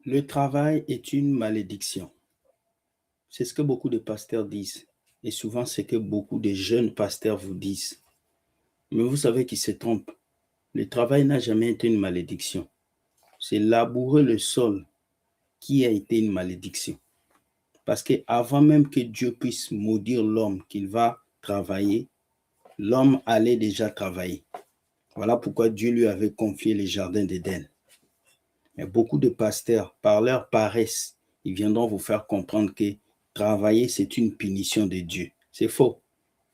Le travail est une malédiction. C'est ce que beaucoup de pasteurs disent. Et souvent, c'est que beaucoup de jeunes pasteurs vous disent. Mais vous savez qu'ils se trompent. Le travail n'a jamais été une malédiction. C'est labourer le sol qui a été une malédiction. Parce qu'avant même que Dieu puisse maudire l'homme qu'il va travailler, l'homme allait déjà travailler. Voilà pourquoi Dieu lui avait confié les jardins d'Éden. Mais beaucoup de pasteurs, par leur paresse, ils viendront vous faire comprendre que travailler, c'est une punition de Dieu. C'est faux.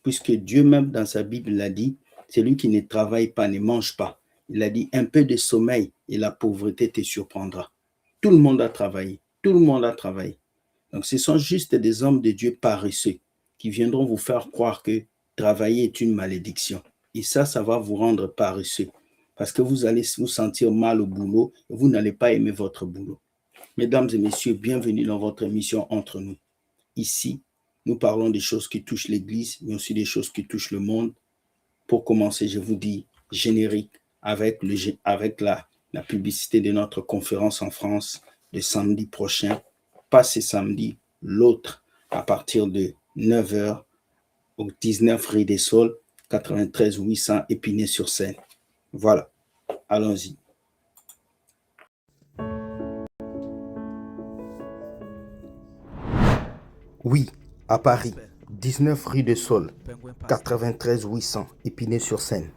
Puisque Dieu même dans sa Bible l'a dit, celui qui ne travaille pas ne mange pas. Il a dit un peu de sommeil et la pauvreté te surprendra. Tout le monde a travaillé. Tout le monde a travaillé. Donc ce sont juste des hommes de Dieu paresseux qui viendront vous faire croire que travailler est une malédiction. Et ça va vous rendre paresseux. Parce que vous allez vous sentir mal au boulot et vous n'allez pas aimer votre boulot. Mesdames et messieurs, bienvenue dans votre émission Entre nous. Ici, nous parlons des choses qui touchent l'Église, mais aussi des choses qui touchent le monde. Pour commencer, je vous dis générique avec la publicité de notre conférence en France de samedi prochain. Pas ce samedi, l'autre, à partir de 9h au 19 rue des Saules, 93 800 Épinay-sur-Seine. Voilà, allons-y. Oui, à Paris, 19 rue des Saules, 93 800 Épinay-sur-Seine.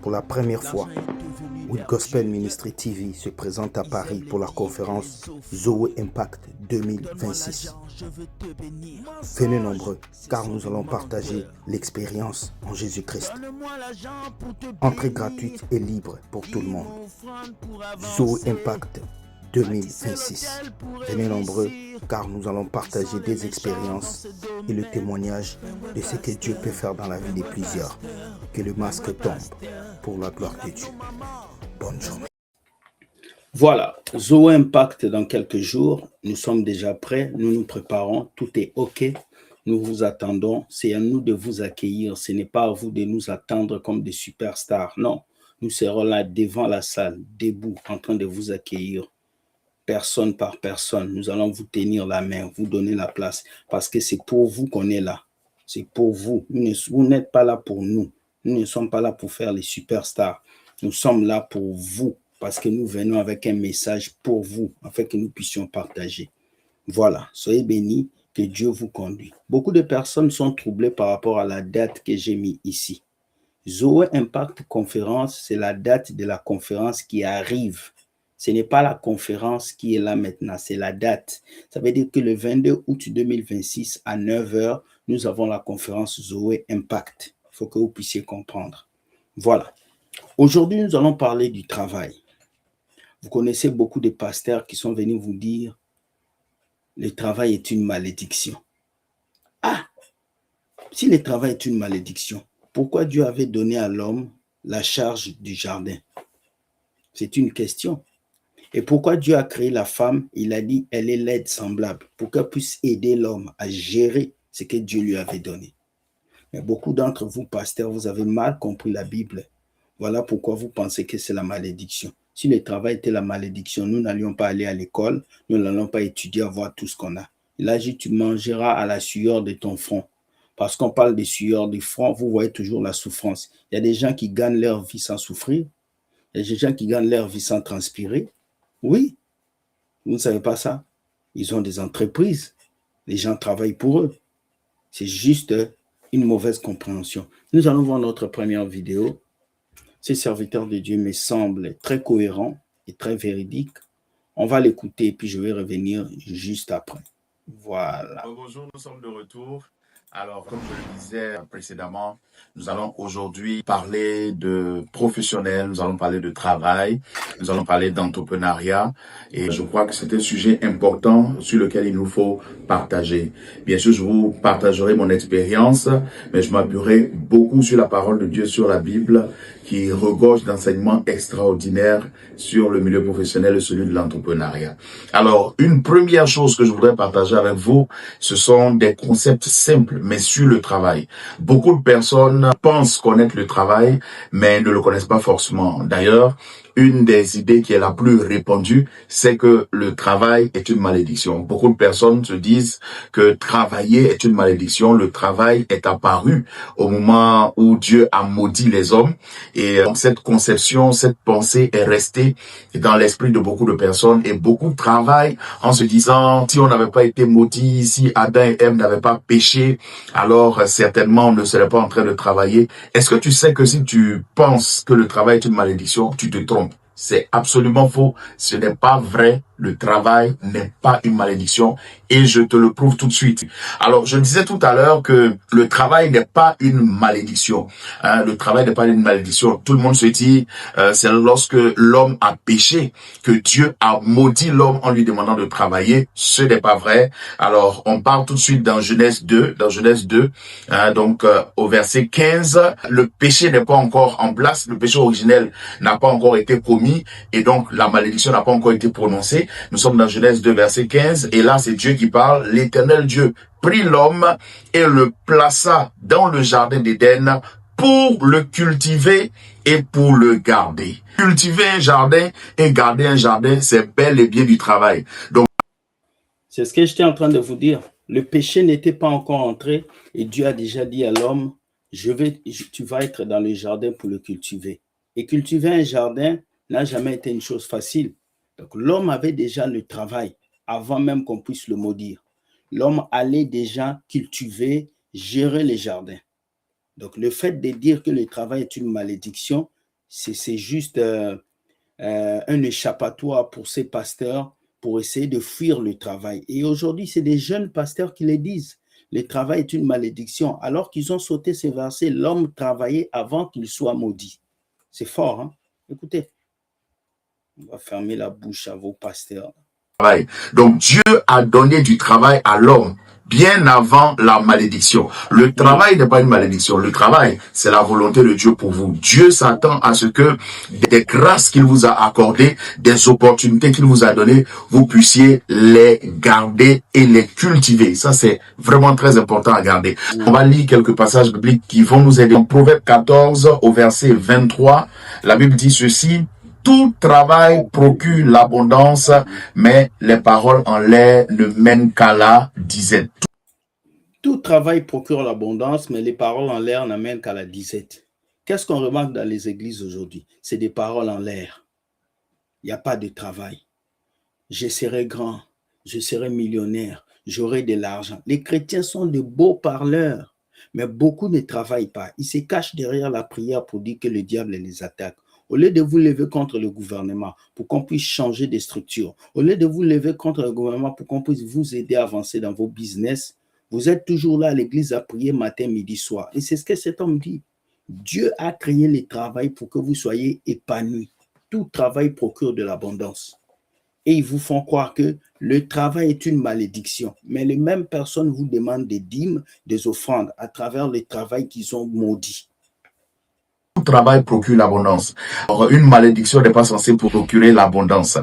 Pour la première fois, With Gospel Ministry TV se présente à Paris pour la conférence Zoe Impact 2026. Venez nombreux, car nous allons partager l'expérience en Jésus-Christ. Entrée gratuite et libre pour tout le monde. Zoe Impact 2026. Venez nombreux, car nous allons partager des expériences et le témoignage de ce que Dieu peut faire dans la vie de plusieurs. Que le masque tombe pour la gloire de Dieu. Bonne journée. Voilà, Zoe Impact dans quelques jours. Nous sommes déjà prêts, nous nous préparons, tout est OK. Nous vous attendons, c'est à nous de vous accueillir. Ce n'est pas à vous de nous attendre comme des superstars. Non, nous serons là devant la salle, debout, en train de vous accueillir. Personne par personne, nous allons vous tenir la main, vous donner la place, parce que c'est pour vous qu'on est là. C'est pour vous. Vous n'êtes pas là pour nous. Nous ne sommes pas là pour faire les superstars. Nous sommes là pour vous, parce que nous venons avec un message pour vous, afin que nous puissions partager. Voilà, soyez bénis, que Dieu vous conduise. Beaucoup de personnes sont troublées par rapport à la date que j'ai mis ici. Zoe Impact Conférence, c'est la date de la conférence qui arrive. Ce n'est pas la conférence qui est là maintenant, c'est la date. Ça veut dire que le 22 août 2026 à 9h, nous avons la conférence Zoe Impact. Il faut que vous puissiez comprendre. Voilà. Aujourd'hui, nous allons parler du travail. Vous connaissez beaucoup de pasteurs qui sont venus vous dire « Le travail est une malédiction ». Ah! Si le travail est une malédiction, pourquoi Dieu avait donné à l'homme la charge du jardin? C'est une question. Et pourquoi Dieu a créé la femme? Il a dit, elle est l'aide semblable, pour qu'elle puisse aider l'homme à gérer ce que Dieu lui avait donné. Mais beaucoup d'entre vous, pasteurs, vous avez mal compris la Bible. Voilà pourquoi vous pensez que c'est la malédiction. Si le travail était la malédiction, nous n'allions pas aller à l'école, nous n'allions pas étudier, avoir tout ce qu'on a. Il a dit, tu mangeras à la sueur de ton front. Parce qu'on parle des sueurs du front, vous voyez toujours la souffrance. Il y a des gens qui gagnent leur vie sans souffrir. Il y a des gens qui gagnent leur vie sans transpirer. Oui, vous ne savez pas ça. Ils ont des entreprises. Les gens travaillent pour eux. C'est juste une mauvaise compréhension. Nous allons voir notre première vidéo. Ce serviteur de Dieu me semble très cohérent et très véridique. On va l'écouter et puis je vais revenir juste après. Voilà. Bonjour, nous sommes de retour. Alors, comme je le disais précédemment, nous allons aujourd'hui parler de professionnels, nous allons parler de travail, nous allons parler d'entrepreneuriat. Et je crois que c'est un sujet important sur lequel il nous faut partager. Bien sûr, je vous partagerai mon expérience, mais je m'appuierai beaucoup sur la parole de Dieu, sur la Bible, qui regorge d'enseignements extraordinaires sur le milieu professionnel et celui de l'entrepreneuriat. Alors, une première chose que je voudrais partager avec vous, ce sont des concepts simples, mais sur le travail. Beaucoup de personnes pensent connaître le travail, mais ne le connaissent pas forcément. D'ailleurs, une des idées qui est la plus répandue, c'est que le travail est une malédiction. Beaucoup de personnes se disent que travailler est une malédiction. Le travail est apparu au moment où Dieu a maudit les hommes. Et donc, cette conception, cette pensée est restée dans l'esprit de beaucoup de personnes, et beaucoup travaillent en se disant, si on n'avait pas été maudit, si Adam et Ève n'avaient pas péché, alors certainement on ne serait pas en train de travailler. Est-ce que tu sais que si tu penses que le travail est une malédiction, tu te trompes? C'est absolument faux. Ce n'est pas vrai. Le travail n'est pas une malédiction, et je te le prouve tout de suite. Alors, je disais tout à l'heure que le travail n'est pas une malédiction. Le travail n'est pas une malédiction. Tout le monde se dit, c'est lorsque l'homme a péché que Dieu a maudit l'homme en lui demandant de travailler. Ce n'est pas vrai. Alors, on parle tout de suite dans Genèse 2, au verset 15, le péché n'est pas encore en place, le péché originel n'a pas encore été commis, et donc la malédiction n'a pas encore été prononcée. Nous sommes dans Genèse 2, verset 15, et là, c'est Dieu qui parle. L'Éternel Dieu prit l'homme et le plaça dans le jardin d'Éden pour le cultiver et pour le garder. Cultiver un jardin et garder un jardin, c'est bel et bien du travail. Donc, c'est ce que j'étais en train de vous dire. Le péché n'était pas encore entré, et Dieu a déjà dit à l'homme, tu vas être dans le jardin pour le cultiver. Et cultiver un jardin n'a jamais été une chose facile. Donc, l'homme avait déjà le travail avant même qu'on puisse le maudire. L'homme allait déjà cultiver, gérer les jardins. Donc, le fait de dire que le travail est une malédiction, c'est juste un échappatoire pour ces pasteurs pour essayer de fuir le travail. Et aujourd'hui, c'est des jeunes pasteurs qui le disent. Le travail est une malédiction. Alors qu'ils ont sauté ces versets, l'homme travaillait avant qu'il soit maudit. C'est fort, hein? Écoutez. On va fermer la bouche à vos pasteurs. Donc Dieu a donné du travail à l'homme bien avant la malédiction. Le travail n'est pas une malédiction. Le travail, c'est la volonté de Dieu pour vous. Dieu s'attend à ce que des grâces qu'il vous a accordées, des opportunités qu'il vous a données, vous puissiez les garder et les cultiver. Ça, c'est vraiment très important à garder. On va lire quelques passages bibliques qui vont nous aider. En Proverbe 14, au verset 23, la Bible dit ceci: tout travail procure l'abondance, mais les paroles en l'air ne mènent qu'à la disette. Tout travail procure l'abondance, mais les paroles en l'air n'amènent qu'à la disette. Qu'est-ce qu'on remarque dans les églises aujourd'hui? C'est des paroles en l'air. Il n'y a pas de travail. Je serai grand, je serai millionnaire, j'aurai de l'argent. Les chrétiens sont de beaux parleurs, mais beaucoup ne travaillent pas. Ils se cachent derrière la prière pour dire que le diable les attaque. Au lieu de vous lever contre le gouvernement pour qu'on puisse changer des structures, au lieu de vous lever contre le gouvernement pour qu'on puisse vous aider à avancer dans vos business, vous êtes toujours là à l'église à prier matin, midi, soir. Et c'est ce que cet homme dit. Dieu a créé le travail pour que vous soyez épanouis. Tout travail procure de l'abondance. Et ils vous font croire que le travail est une malédiction. Mais les mêmes personnes vous demandent des dîmes, des offrandes à travers le travail qu'ils ont maudit. Tout travail procure l'abondance. Or, une malédiction n'est pas censée procurer l'abondance.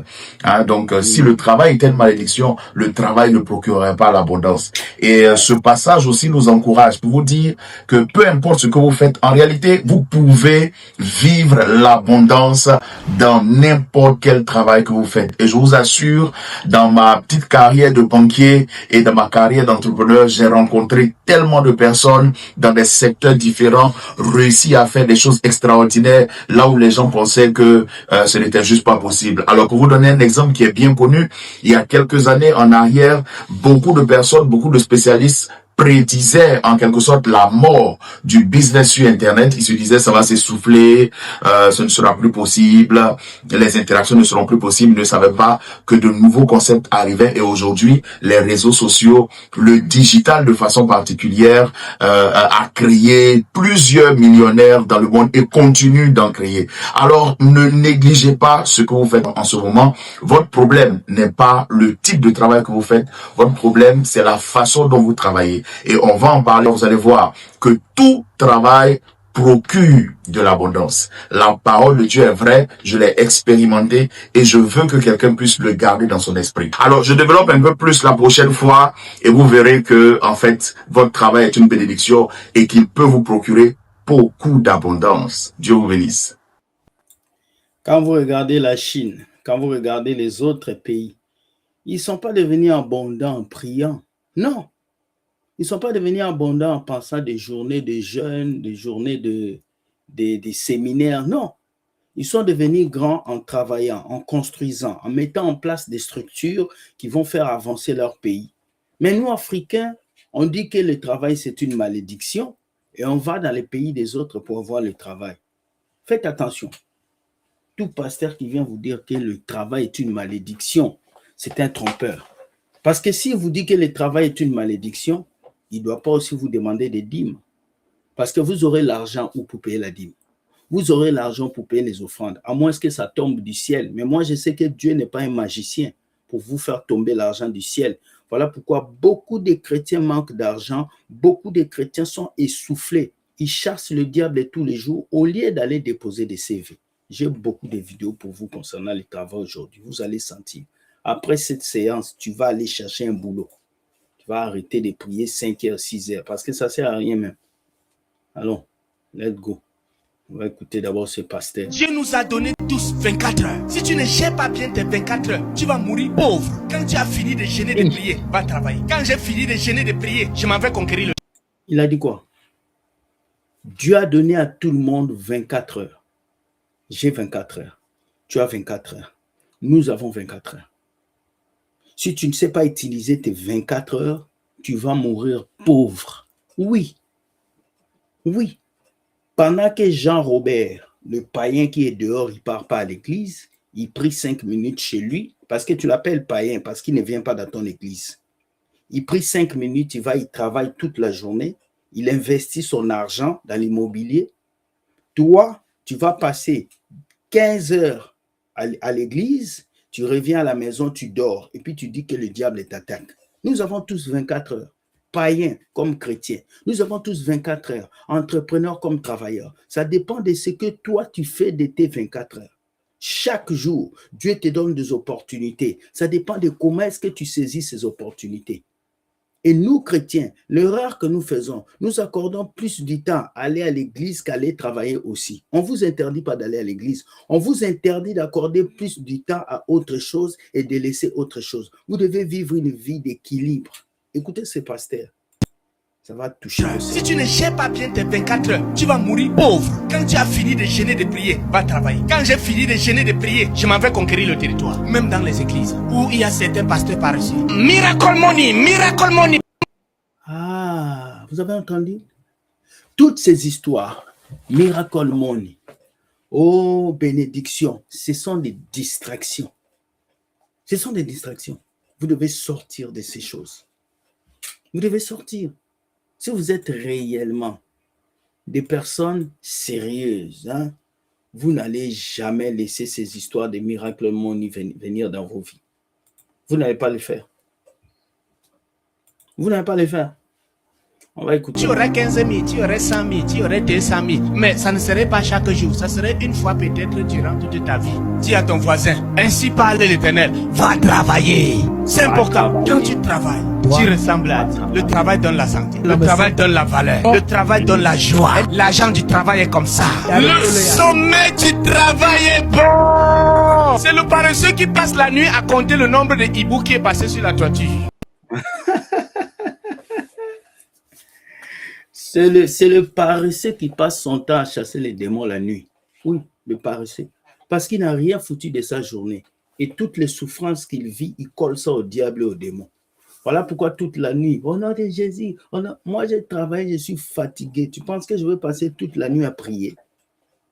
Donc, si le travail était une malédiction, le travail ne procurerait pas l'abondance. Et ce passage aussi nous encourage pour vous dire que peu importe ce que vous faites, en réalité, vous pouvez vivre l'abondance dans n'importe quel travail que vous faites. Et je vous assure, dans ma petite carrière de banquier et dans ma carrière d'entrepreneur, j'ai rencontré tellement de personnes dans des secteurs différents, réussi à faire des choses extraordinaires là où les gens pensaient que ce n'était juste pas possible. Alors, pour vous donner un exemple qui est bien connu, il y a quelques années en arrière, beaucoup de personnes, beaucoup de spécialistes prédisait en quelque sorte la mort du business sur Internet. Il se disait ça va s'essouffler, ce ne sera plus possible, les interactions ne seront plus possibles. Ils ne savaient pas que de nouveaux concepts arrivaient, et aujourd'hui, les réseaux sociaux, le digital de façon particulière, a créé plusieurs millionnaires dans le monde et continue d'en créer. Alors, ne négligez pas ce que vous faites en ce moment. Votre problème n'est pas le type de travail que vous faites. Votre problème, c'est la façon dont vous travaillez. Et on va en parler, vous allez voir que tout travail procure de l'abondance. La parole de Dieu est vraie, je l'ai expérimenté et je veux que quelqu'un puisse le garder dans son esprit. Alors, je développe un peu plus la prochaine fois et vous verrez que, en fait, votre travail est une bénédiction et qu'il peut vous procurer beaucoup d'abondance. Dieu vous bénisse. Quand vous regardez la Chine, quand vous regardez les autres pays, ils ne sont pas devenus abondants en priant. Non, ils ne sont pas devenus abondants en pensant des journées de jeûne, des journées des séminaires. Non, ils sont devenus grands en travaillant, en construisant, en mettant en place des structures qui vont faire avancer leur pays. Mais nous, Africains, on dit que le travail, c'est une malédiction et on va dans les pays des autres pour avoir le travail. Faites attention. Tout pasteur qui vient vous dire que le travail est une malédiction, c'est un trompeur. Parce que si vous dites que le travail est une malédiction, il ne doit pas aussi vous demander des dîmes. Parce que vous aurez l'argent pour payer la dîme. Vous aurez l'argent pour payer les offrandes, à moins que ça tombe du ciel. Mais moi, je sais que Dieu n'est pas un magicien pour vous faire tomber l'argent du ciel. Voilà pourquoi beaucoup de chrétiens manquent d'argent, beaucoup de chrétiens sont essoufflés. Ils chassent le diable tous les jours au lieu d'aller déposer des CV. J'ai beaucoup de vidéos pour vous concernant le travail aujourd'hui. Vous allez sentir. Après cette séance, tu vas aller chercher un boulot. Tu vas arrêter de prier 5 heures, 6 heures, parce que ça ne sert à rien même. Allons, let's go. On va écouter d'abord ce pasteur. Dieu nous a donné tous 24 heures. Si tu ne gères pas bien tes 24 heures, tu vas mourir pauvre. Quand tu as fini de jeûner, de prier, va travailler. Quand j'ai fini de jeûner, de prier, je m'en vais conquérir le... Il a dit quoi? Dieu a donné à tout le monde 24 heures. J'ai 24 heures. Tu as 24 heures. Nous avons 24 heures. Si tu ne sais pas utiliser tes 24 heures, tu vas mourir pauvre. Oui. Oui. Pendant que Jean-Robert, le païen qui est dehors, il ne part pas à l'église, il prie 5 minutes chez lui, parce que tu l'appelles païen, parce qu'il ne vient pas dans ton église. Il prie 5 minutes, il travaille toute la journée, il investit son argent dans l'immobilier. Toi, tu vas passer 15 heures à l'église, tu reviens à la maison, tu dors, et puis tu dis que le diable t'attaque. Nous avons tous 24 heures. Païens comme chrétiens. Nous avons tous 24 heures, entrepreneurs comme travailleurs. Ça dépend de ce que toi tu fais de tes 24 heures. Chaque jour, Dieu te donne des opportunités. Ça dépend de comment est-ce que tu saisis ces opportunités. Et nous, chrétiens, l'erreur que nous faisons, nous accordons plus du temps à aller à l'église qu'à aller travailler aussi. On ne vous interdit pas d'aller à l'église. On vous interdit d'accorder plus du temps à autre chose et de laisser autre chose. Vous devez vivre une vie d'équilibre. Écoutez ce pasteur. Ça va toucher. Si tu ne gères pas bien tes 24 heures, tu vas mourir pauvre. Quand tu as fini de jeûner, de prier, va travailler. Quand j'ai fini de jeûner, de prier, je m'en vais conquérir le territoire. Même dans les églises où il y a certains pasteurs par-dessus. Miracle money, miracle money. Ah, vous avez entendu? Toutes ces histoires, miracle money, oh bénédiction, ce sont des distractions. Ce sont des distractions. Vous devez sortir de ces choses. Vous devez sortir. Si vous êtes réellement des personnes sérieuses, vous n'allez jamais laisser ces histoires de miracle money venir dans vos vies. Vous n'allez pas le faire. Vous n'allez pas le faire. On va écouter. Tu aurais 15 000, tu aurais 100 000, tu aurais 200 000. Mais ça ne serait pas chaque jour. Ça serait une fois peut-être durant toute ta vie. Dis à ton voisin, ainsi parle l'Éternel, va travailler. C'est important. Quand tu travailles, tu ressembles à Dieu. Le travail donne la santé. Le travail donne la valeur. Le travail donne la joie. L'argent du travail est comme ça. Le sommet du travail est bon. C'est le paresseux qui passe la nuit à compter le nombre de hiboux qui est passé sur la toiture. C'est le paresseux qui passe son temps à chasser les démons la nuit. Oui, le paresseux. Parce qu'il n'a rien foutu de sa journée. Et toutes les souffrances qu'il vit, il colle ça au diable et aux démons. Voilà pourquoi toute la nuit, au nom de Jésus, moi j'ai travaillé, je suis fatigué. Tu penses que je vais passer toute la nuit à prier?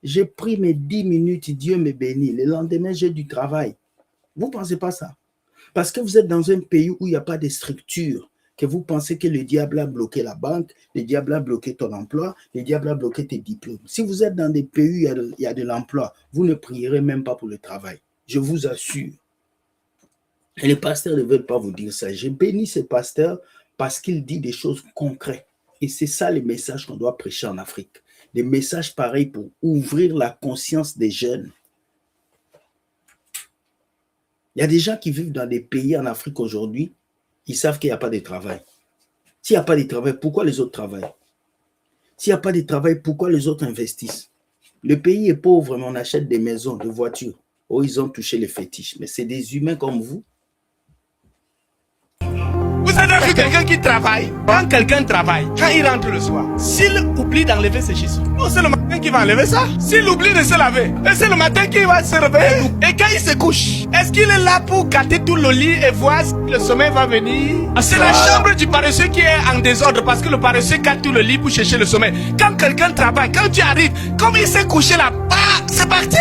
J'ai pris mes 10 minutes, Dieu me bénit. Le lendemain, j'ai du travail. Vous ne pensez pas ça? Parce que vous êtes dans un pays où il n'y a pas de structure. Que vous pensez que le diable a bloqué la banque, le diable a bloqué ton emploi, le diable a bloqué tes diplômes. Si vous êtes dans des pays où il y a de l'emploi, vous ne prierez même pas pour le travail. Je vous assure. Et les pasteurs ne veulent pas vous dire ça. J'ai béni ces pasteurs parce qu'ils disent des choses concrètes. Et c'est ça les messages qu'on doit prêcher en Afrique. Des messages pareils pour ouvrir la conscience des jeunes. Il y a des gens qui vivent dans des pays en Afrique aujourd'hui, ils savent qu'il n'y a pas de travail. S'il n'y a pas de travail, pourquoi les autres travaillent? S'il n'y a pas de travail, pourquoi les autres investissent? Le pays est pauvre, mais on achète des maisons, des voitures. Oh, ils ont touché les fétiches. Mais c'est des humains comme vous. Vous avez vu quelqu'un qui travaille? Quand quelqu'un travaille, quand il rentre le soir, s'il oublie d'enlever ses chaussures, c'est le matin qui va enlever ça. S'il oublie de se laver, et c'est le matin qu'il va se réveiller. Et quand il se couche, est-ce qu'il est là pour gâter tout le lit et voir si le sommeil va venir? C'est la chambre du paresseux qui est en désordre parce que le paresseux gâte tout le lit pour chercher le sommeil. Quand quelqu'un travaille, quand tu arrives, comme il s'est couché là, c'est parti.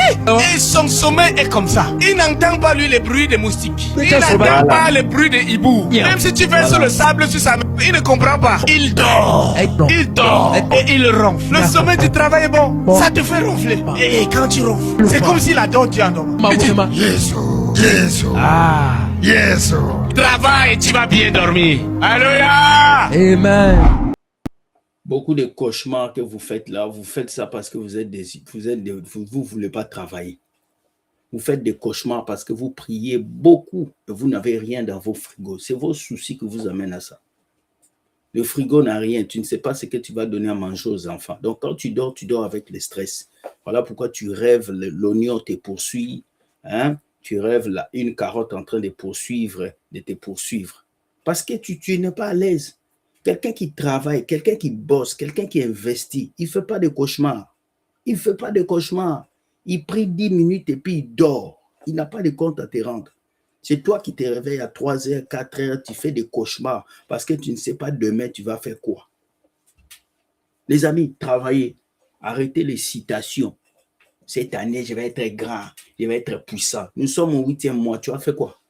Et son sommeil est comme ça. Il n'entend pas lui les bruits des moustiques. Il n'entend pas les bruits des hiboux. Même si tu verses le sable sur sa main, il ne comprend pas. Il dort. Il dort. Et il ronfle. Le sommeil du travail est bon. Ça te fait ronfler. Et quand tu ronfles, c'est comme si la dent tu en dormant. Yes. Travaille et tu vas bien dormir. Alléluia. Amen. Beaucoup de cauchemars que vous faites là, vous faites ça parce que vous voulez pas travailler. Vous faites des cauchemars parce que vous priez beaucoup et vous n'avez rien dans vos frigos. C'est vos soucis qui vous amènent à ça. Le frigo n'a rien. Tu ne sais pas ce que tu vas donner à manger aux enfants. Donc, quand tu dors avec le stress. Voilà pourquoi tu rêves, l'oignon te poursuit. Hein? Tu rêves une carotte en train de te poursuivre. Parce que tu n'es pas à l'aise. Quelqu'un qui travaille, quelqu'un qui bosse, quelqu'un qui investit, il ne fait pas de cauchemar. Il prie 10 minutes et puis il dort. Il n'a pas de compte à te rendre. C'est toi qui te réveilles à 3h, 4h, tu fais des cauchemars parce que tu ne sais pas demain tu vas faire quoi. Les amis, travaillez. Arrêtez les citations. Cette année, je vais être grand, je vais être puissant. Nous sommes au 8e mois. Tu as fait quoi?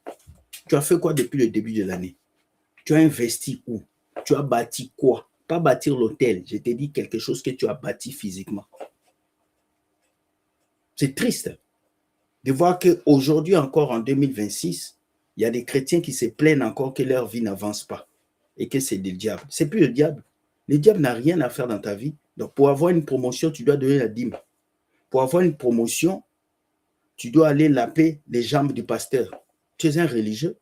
Tu as fait quoi depuis le début de l'année? Tu as investi où? Tu as bâti quoi? Pas bâtir l'hôtel. Je t'ai dit quelque chose que tu as bâti physiquement. C'est triste de voir qu'aujourd'hui encore en 2026, il y a des chrétiens qui se plaignent encore que leur vie n'avance pas et que c'est le diable. C'est plus le diable. Le diable n'a rien à faire dans ta vie. Donc pour avoir une promotion, tu dois donner la dîme. Pour avoir une promotion, tu dois aller laper les jambes du pasteur. Tu es un religieux.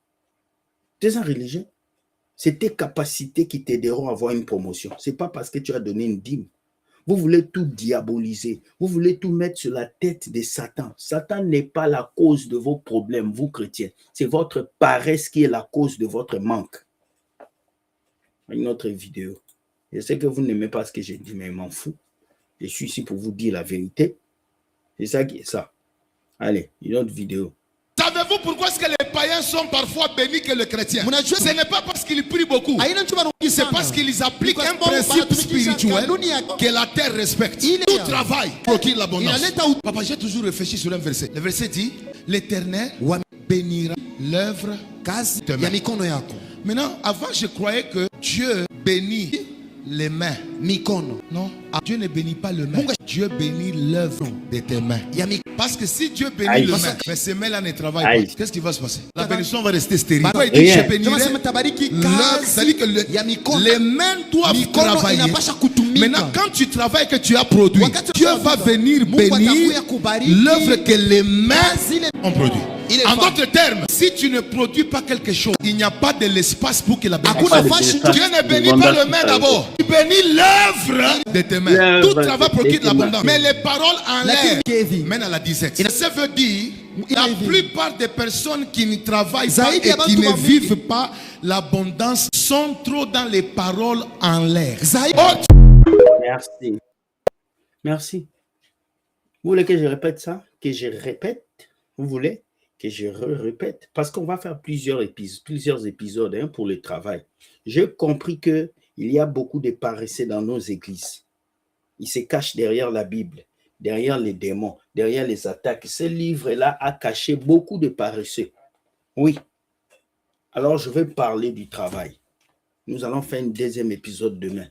C'est tes capacités qui t'aideront à avoir une promotion. Ce n'est pas parce que tu as donné une dîme. Vous voulez tout diaboliser. Vous voulez tout mettre sur la tête de Satan. Satan n'est pas la cause de vos problèmes, vous chrétiens. C'est votre paresse qui est la cause de votre manque. Une autre vidéo. Je sais que vous n'aimez pas ce que j'ai dit, mais je m'en fous. Je suis ici pour vous dire la vérité. C'est ça qui est ça. Allez, une autre vidéo. Savez-vous pourquoi est-ce que les païens sont parfois bénis que les chrétiens? Ce n'est pas parce qu'ils prient beaucoup. C'est parce qu'ils appliquent un principe spirituel que la terre respecte. Tout travail procure l'abondance. Papa, j'ai toujours réfléchi sur un verset. Le verset dit, l'Éternel bénira l'œuvre de main. Maintenant, avant je croyais que Dieu bénit les mains. Non, Dieu ne bénit pas le main. Dieu bénit l'œuvre de tes mains. Parce que si Dieu bénit le main, mais ces mains-là ne travaillent pas, qu'est-ce qui va se passer? La bénédiction va rester stérile. Pourquoi il dit je bénirai l'œuvre? C'est-à-dire que les mains doivent travailler. Maintenant, quand tu travailles, que tu as produit, Dieu va venir bénir l'œuvre que les mains ont produit. En d'autres termes, si tu ne produis pas quelque chose, il n'y a pas de l'espace pour que la bénédiction. Dieu ne bénit pas le main d'abord. Il bénit l'œuvre de tes mains. Tout travail procure de l'abondance. Mais les paroles en l'air mènent à la disette. Ça veut dire la plupart des personnes qui ne travaillent pas et qui ne vivent pas l'abondance sont trop dans les paroles en l'air. Merci. Vous voulez que je répète ça? Que je répète? Vous voulez que je répète? Parce qu'on va faire plusieurs épisodes pour le travail. J'ai compris qu'il y a beaucoup de paresseux dans nos églises. Ils se cachent derrière la Bible, derrière les démons, derrière les attaques. Ce livre-là a caché beaucoup de paresseux. Oui. Alors, je vais parler du travail. Nous allons faire un deuxième épisode demain.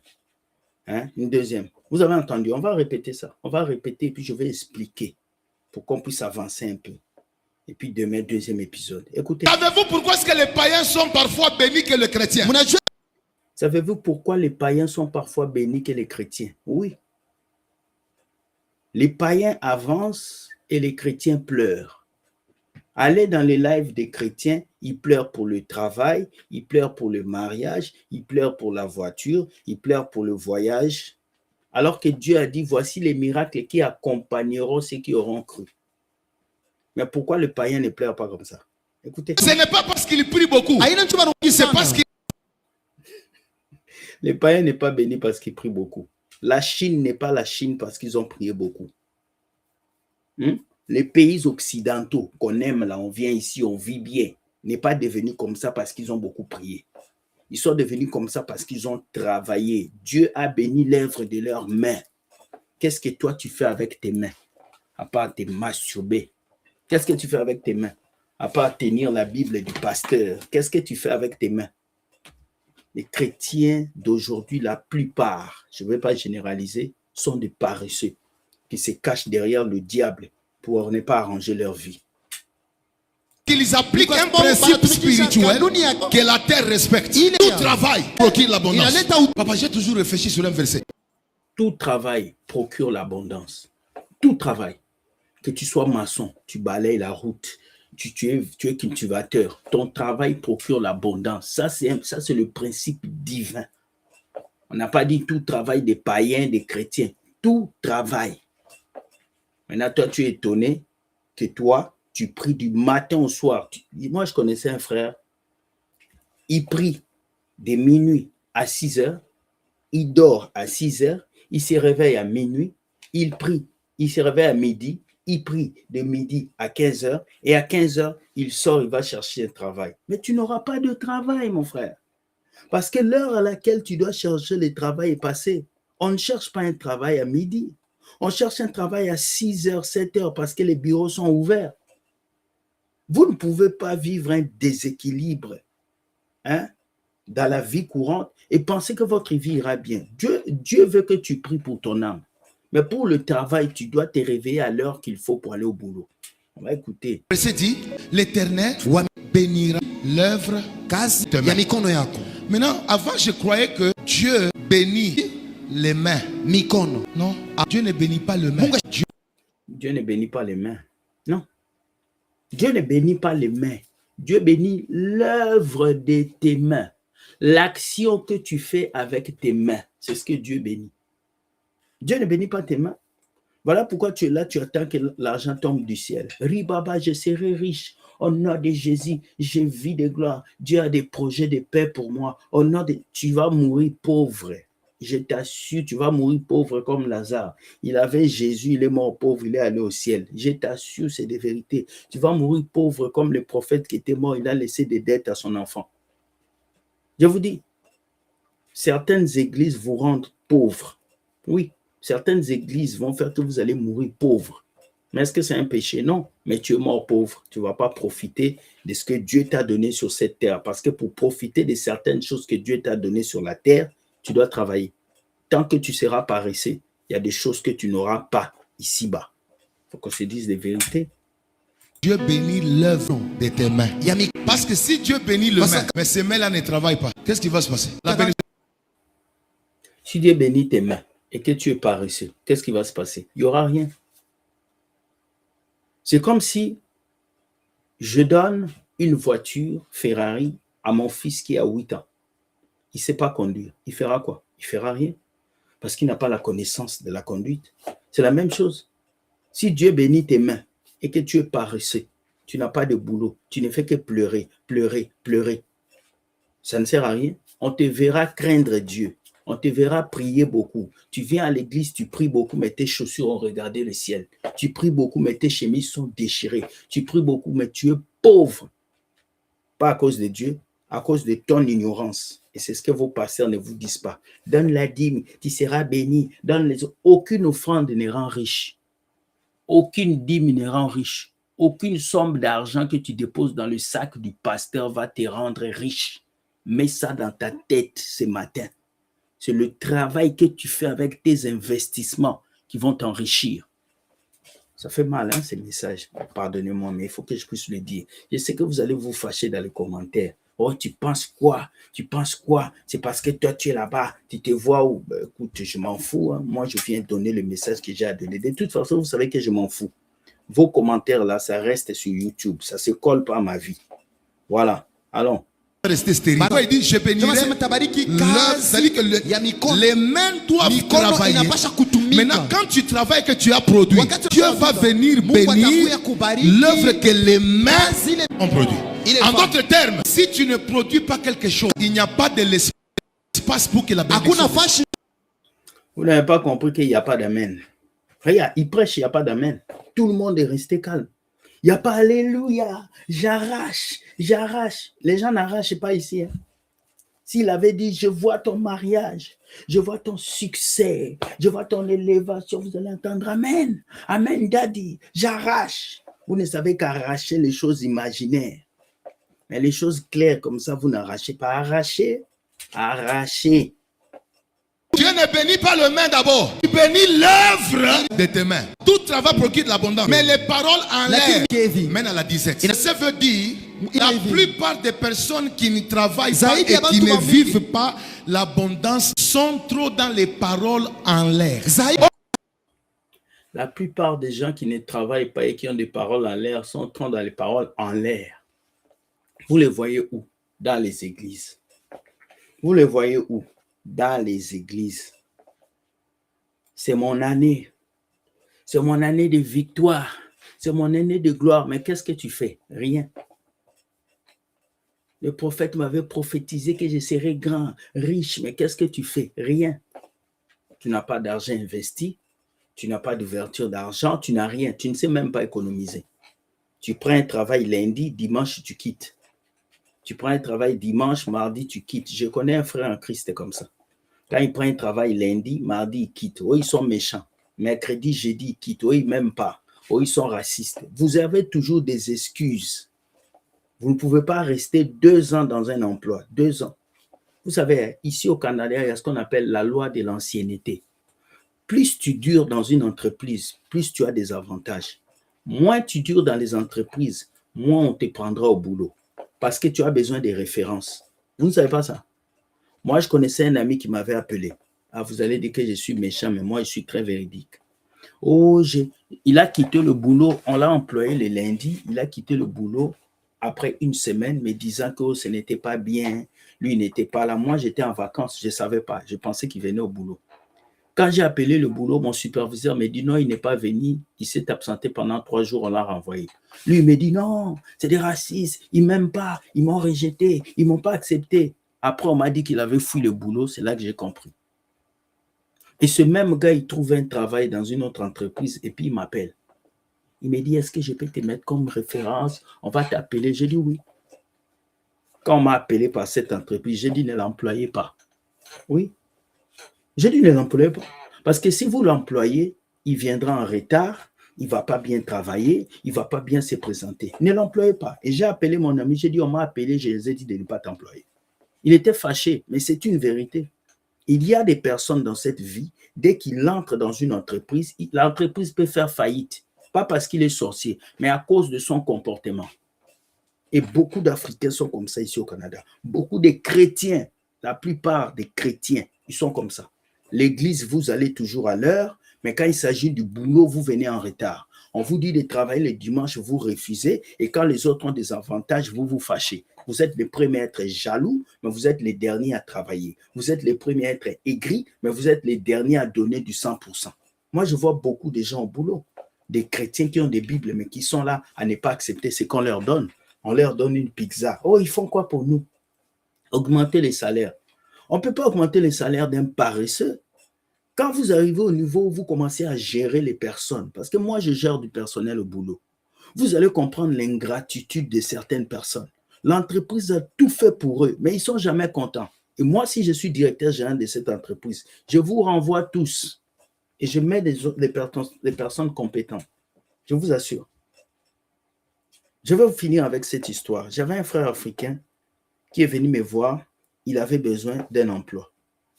Une deuxième. Vous avez entendu, on va répéter ça. On va répéter et puis je vais expliquer pour qu'on puisse avancer un peu. Et puis demain, deuxième épisode. Écoutez. Savez-vous pourquoi est-ce que les païens sont parfois bénis que les chrétiens? Savez-vous pourquoi les païens sont parfois bénis que les chrétiens? Oui. Les païens avancent et les chrétiens pleurent. Allez dans les lives des chrétiens, ils pleurent pour le travail, ils pleurent pour le mariage, ils pleurent pour la voiture, ils pleurent pour le voyage. Alors que Dieu a dit, voici les miracles qui accompagneront ceux qui auront cru. Mais pourquoi le païen ne pleure pas comme ça? Écoutez. Ce n'est pas parce qu'il prie beaucoup. C'est parce qu'il... Le païen n'est pas béni parce qu'il prie beaucoup. La Chine n'est pas la Chine parce qu'ils ont prié beaucoup. Les pays occidentaux qu'on aime là, on vient ici, on vit bien, n'est pas devenu comme ça parce qu'ils ont beaucoup prié. Ils sont devenus comme ça parce qu'ils ont travaillé. Dieu a béni l'œuvre de leurs mains. Qu'est-ce que toi tu fais avec tes mains? À part te masturber. Qu'est-ce que tu fais avec tes mains? À part tenir la Bible du pasteur. Qu'est-ce que tu fais avec tes mains? Les chrétiens d'aujourd'hui, la plupart, je ne vais pas généraliser, sont des paresseux qui se cachent derrière le diable pour ne pas arranger leur vie. Qu'ils appliquent un principe spirituel que la terre respecte. Tout travail procure l'abondance. Papa, j'ai toujours réfléchi sur un verset. Tout travail procure l'abondance. Tout travail. Que tu sois maçon, tu balayes la route, tu es cultivateur. Ton travail procure l'abondance. Ça, c'est le principe divin. On n'a pas dit tout travail des païens, des chrétiens. Tout travail. Maintenant, toi, tu es étonné que toi, tu pries du matin au soir. Moi, je connaissais un frère. Il prie de minuit à 6 heures. Il dort à 6 heures. Il se réveille à minuit. Il prie. Il se réveille à midi. Il prie de midi à 15 heures. Et à 15 heures, il sort, il va chercher un travail. Mais tu n'auras pas de travail, mon frère. Parce que l'heure à laquelle tu dois chercher le travail est passée. On ne cherche pas un travail à midi. On cherche un travail à 6 heures, 7 heures parce que les bureaux sont ouverts. Vous ne pouvez pas vivre un déséquilibre dans la vie courante et penser que votre vie ira bien. Dieu veut que tu pries pour ton âme. Mais pour le travail, tu dois te réveiller à l'heure qu'il faut pour aller au boulot. On va écouter. Le verset dit, l'Éternel bénira l'œuvre quasi. Maintenant, avant, je croyais que Dieu bénit les mains. Non, Dieu ne bénit pas les mains. Dieu ne bénit pas les mains. Non. Dieu ne bénit pas les mains. Dieu bénit l'œuvre de tes mains. L'action que tu fais avec tes mains, c'est ce que Dieu bénit. Dieu ne bénit pas tes mains. Voilà pourquoi tu es là, tu attends que l'argent tombe du ciel. Ribaba, je serai riche. Au nom de Jésus, je vis de gloire. Dieu a des projets de paix pour moi. Au nom de... Tu vas mourir pauvre. Je t'assure, tu vas mourir pauvre comme Lazare. Il avait Jésus, il est mort pauvre, il est allé au ciel. Je t'assure, c'est des vérités. Tu vas mourir pauvre comme le prophète qui était mort, il a laissé des dettes à son enfant. Je vous dis, certaines églises vous rendent pauvres. Oui, certaines églises vont faire que vous allez mourir pauvre. Mais est-ce que c'est un péché? Non, mais tu es mort pauvre. Tu ne vas pas profiter de ce que Dieu t'a donné sur cette terre. Parce que pour profiter de certaines choses que Dieu t'a données sur la terre, tu dois travailler. Tant que tu seras paresseux, il y a des choses que tu n'auras pas ici-bas. Il faut qu'on se dise les vérités. Dieu bénit l'œuvre de tes mains. Parce que si Dieu bénit le main, mais ces mains-là ne travaillent pas, qu'est-ce qui va se passer? Si Dieu bénit tes mains et que tu es paresseux, qu'est-ce qui va se passer? Il n'y aura rien. C'est comme si je donne une voiture Ferrari à mon fils qui a 8 ans. Il ne sait pas conduire. Il fera quoi? Il ne fera rien. Parce qu'il n'a pas la connaissance de la conduite. C'est la même chose. Si Dieu bénit tes mains et que tu es paresseux, tu n'as pas de boulot, tu ne fais que pleurer, pleurer, pleurer. Ça ne sert à rien. On te verra craindre Dieu. On te verra prier beaucoup. Tu viens à l'église, tu pries beaucoup, mais tes chaussures ont regardé le ciel. Tu pries beaucoup, mais tes chemises sont déchirées. Tu pries beaucoup, mais tu es pauvre. Pas à cause de Dieu, à cause de ton ignorance. Et c'est ce que vos pasteurs ne vous disent pas. Donne la dîme, tu seras béni. Donne les... Aucune offrande ne rend riche. Aucune dîme ne rend riche. Aucune somme d'argent que tu déposes dans le sac du pasteur va te rendre riche. Mets ça dans ta tête ce matin. C'est le travail que tu fais avec tes investissements qui vont t'enrichir. Ça fait mal, hein, ces messages. Pardonnez-moi, mais il faut que je puisse le dire. Je sais que vous allez vous fâcher dans les commentaires. Oh, tu penses quoi? Tu penses quoi? C'est parce que toi, tu es là-bas. Tu te vois où? Ben, écoute, je m'en fous. Hein. Moi, je viens donner le message que j'ai à donner. De toute façon, vous savez que je m'en fous. Vos commentaires, là, ça reste sur YouTube. Ça ne se colle pas à ma vie. Voilà. Allons. rester stérile. Quand il dit je bénirai l'œuvre, c'est-à-dire que les mains doivent travailler. Maintenant, quand tu travailles, que tu as produit, Dieu va venir bénir l'œuvre que les mains ont produit. En d'autres termes, si tu ne produis pas quelque chose, il n'y a pas de l'espace pour que la bénédiction. Vous n'avez pas compris qu'il n'y a pas d'amen. Regarde, il prêche, il n'y a pas d'amen. Tout le monde est resté calme. Il n'y a pas alléluia, j'arrache, j'arrache. Les gens n'arrachent pas ici. Hein. S'il avait dit, je vois ton mariage, je vois ton succès, je vois ton élévation, vous allez entendre amen. Amen, daddy, j'arrache. Vous ne savez qu'arracher les choses imaginaires. Mais les choses claires comme ça, vous n'arrachez pas. Arrachez, arrachez. Dieu ne bénit pas le main d'abord. Il bénit l'œuvre de tes mains. Tout travail procure de l'abondance. Mais les paroles en l'air mènent à la disette. Ça veut dire la plupart des personnes qui ne travaillent pas et qui ne vivent pas l'abondance sont trop dans les paroles en l'air. La plupart des gens qui ne travaillent pas et qui ont des paroles en l'air sont trop dans les paroles en l'air. Vous les voyez où? Dans les églises. Vous les voyez où? Dans les églises. C'est mon année. C'est mon année de victoire. C'est mon année de gloire. Mais qu'est-ce que tu fais? Rien. Le prophète m'avait prophétisé que je serais grand, riche. Mais qu'est-ce que tu fais? Rien. Tu n'as pas d'argent investi. Tu n'as pas d'ouverture d'argent. Tu n'as rien. Tu ne sais même pas économiser. Tu prends un travail lundi, dimanche, tu quittes. Tu prends un travail dimanche, mardi, tu quittes. Je connais un frère en Christ comme ça. Quand il prend un travail lundi, mardi, il quitte. Oh, ils sont méchants. Mercredi, jeudi, ils quittent. Oh, ils ne m'aiment pas. Oh, ils sont racistes. Vous avez toujours des excuses. Vous ne pouvez pas rester 2 ans dans un emploi. 2 ans. Vous savez, ici au Canada, il y a ce qu'on appelle la loi de l'ancienneté. Plus tu dures dans une entreprise, plus tu as des avantages. Moins tu dures dans les entreprises, moins on te prendra au boulot. Parce que tu as besoin des références. Vous ne savez pas ça? Moi, je connaissais un ami qui m'avait appelé. Ah, vous allez dire que je suis méchant, mais moi, je suis très véridique. Oh, il a quitté le boulot. On l'a employé le lundi. Il a quitté le boulot après 1 semaine, me disant que ce n'était pas bien. Lui, n'était pas là. Moi, j'étais en vacances. Je ne savais pas. Je pensais qu'il venait au boulot. Quand j'ai appelé le boulot, mon superviseur me dit non, il n'est pas venu. Il s'est absenté pendant 3 jours. On l'a renvoyé. Lui, il me dit non, c'est des racistes. Ils ne m'aiment pas. Ils m'ont rejeté. Ils ne m'ont pas accepté. Après, on m'a dit qu'il avait fui le boulot. C'est là que j'ai compris. Et ce même gars, il trouve un travail dans une autre entreprise et puis il m'appelle. Il me dit, est-ce que je peux te mettre comme référence? On va t'appeler. J'ai dit oui. Quand on m'a appelé par cette entreprise, j'ai dit ne l'employez pas. Oui. J'ai dit ne l'employez pas. Parce que si vous l'employez, il viendra en retard, il ne va pas bien travailler, il ne va pas bien se présenter. Ne l'employez pas. Et j'ai appelé mon ami, j'ai dit, on m'a appelé, je les ai dit de ne pas t'employer. Il était fâché, mais c'est une vérité. Il y a des personnes dans cette vie, dès qu'il entre dans une entreprise, l'entreprise peut faire faillite. Pas parce qu'il est sorcier, mais à cause de son comportement. Et beaucoup d'Africains sont comme ça ici au Canada. Beaucoup de chrétiens, la plupart des chrétiens, ils sont comme ça. L'église, vous allez toujours à l'heure, mais quand il s'agit du boulot, vous venez en retard. On vous dit de travailler le dimanche, vous refusez, et quand les autres ont des avantages, vous vous fâchez. Vous êtes les premiers à être jaloux, mais vous êtes les derniers à travailler. Vous êtes les premiers à être aigris, mais vous êtes les derniers à donner du 100%. Moi, je vois beaucoup de gens au boulot, des chrétiens qui ont des Bibles, mais qui sont là à ne pas accepter ce qu'on leur donne. On leur donne une pizza. Oh, ils font quoi pour nous? Augmenter les salaires. On ne peut pas augmenter les salaires d'un paresseux. Quand vous arrivez au niveau où vous commencez à gérer les personnes, parce que moi, je gère du personnel au boulot, vous allez comprendre l'ingratitude de certaines personnes. L'entreprise a tout fait pour eux, mais ils ne sont jamais contents. Et moi, si je suis directeur général de cette entreprise, je vous renvoie tous et je mets des personnes compétentes. Je vous assure. Je vais finir avec cette histoire. J'avais un frère africain qui est venu me voir. Il avait besoin d'un emploi.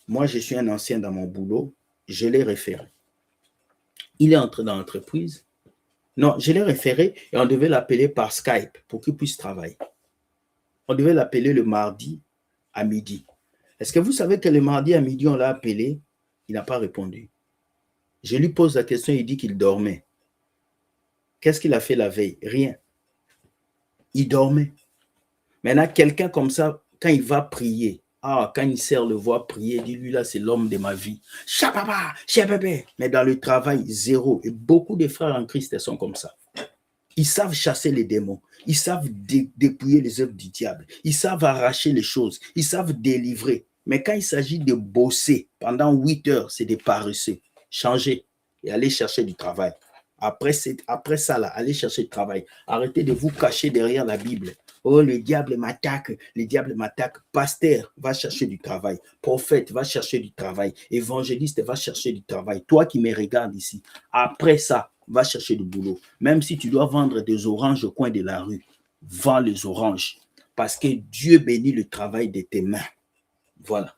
Moi, je suis un ancien dans mon boulot. Je l'ai référé. Il est entré dans l'entreprise. Non, je l'ai référé et on devait l'appeler par Skype pour qu'il puisse travailler. On devait l'appeler le mardi à midi. Est-ce que vous savez que le mardi à midi, on l'a appelé? Il n'a pas répondu. Je lui pose la question, il dit qu'il dormait. Qu'est-ce qu'il a fait la veille? Rien. Il dormait. Maintenant, quelqu'un comme ça, Quand il va prier, quand il sert le voix prier, dis-lui là, c'est l'homme de ma vie. Chababa, chababa. Mais dans le travail, zéro. Et beaucoup de frères en Christ sont comme ça. Ils savent chasser les démons. Ils savent dépouiller les œuvres du diable. Ils savent arracher les choses. Ils savent délivrer. Mais quand il s'agit de bosser pendant 8 heures, c'est des paresseux. Changez et allez chercher du travail. Après ça, là, allez chercher du travail. Arrêtez de vous cacher derrière la Bible. Oh, le diable m'attaque, le diable m'attaque. Pasteur, va chercher du travail. Prophète, va chercher du travail. Évangéliste, va chercher du travail. Toi qui me regardes ici, après ça, va chercher du boulot. Même si tu dois vendre des oranges au coin de la rue, vends les oranges. Parce que Dieu bénit le travail de tes mains. Voilà.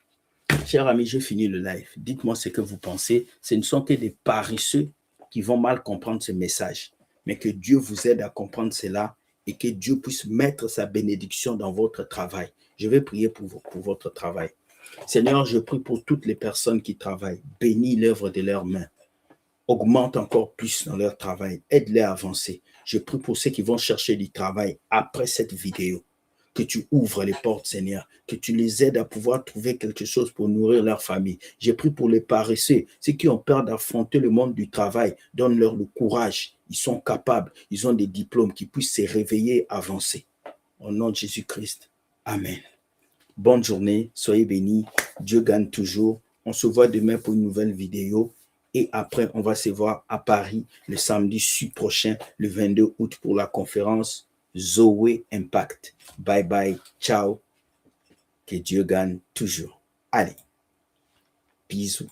Chers amis, j'ai fini le live. Dites-moi ce que vous pensez. Ce ne sont que des paresseux qui vont mal comprendre ce message. Mais que Dieu vous aide à comprendre cela et que Dieu puisse mettre sa bénédiction dans votre travail. Je vais prier pour votre travail. Seigneur, je prie pour toutes les personnes qui travaillent. Bénis l'œuvre de leurs mains. Augmente encore plus dans leur travail. Aide-les à avancer. Je prie pour ceux qui vont chercher du travail après cette vidéo. Que tu ouvres les portes, Seigneur. Que tu les aides à pouvoir trouver quelque chose pour nourrir leur famille. J'ai pris pour les paresseux, ceux qui ont peur d'affronter le monde du travail. Donne-leur le courage. Ils sont capables. Ils ont des diplômes qui puissent se réveiller, avancer. Au nom de Jésus-Christ. Amen. Bonne journée. Soyez bénis. Dieu gagne toujours. On se voit demain pour une nouvelle vidéo. Et après, on va se voir à Paris le samedi prochain, le 22 août, pour la conférence Zoé Impact. Bye bye, ciao. Que Dieu gagne toujours. Allez, bisous.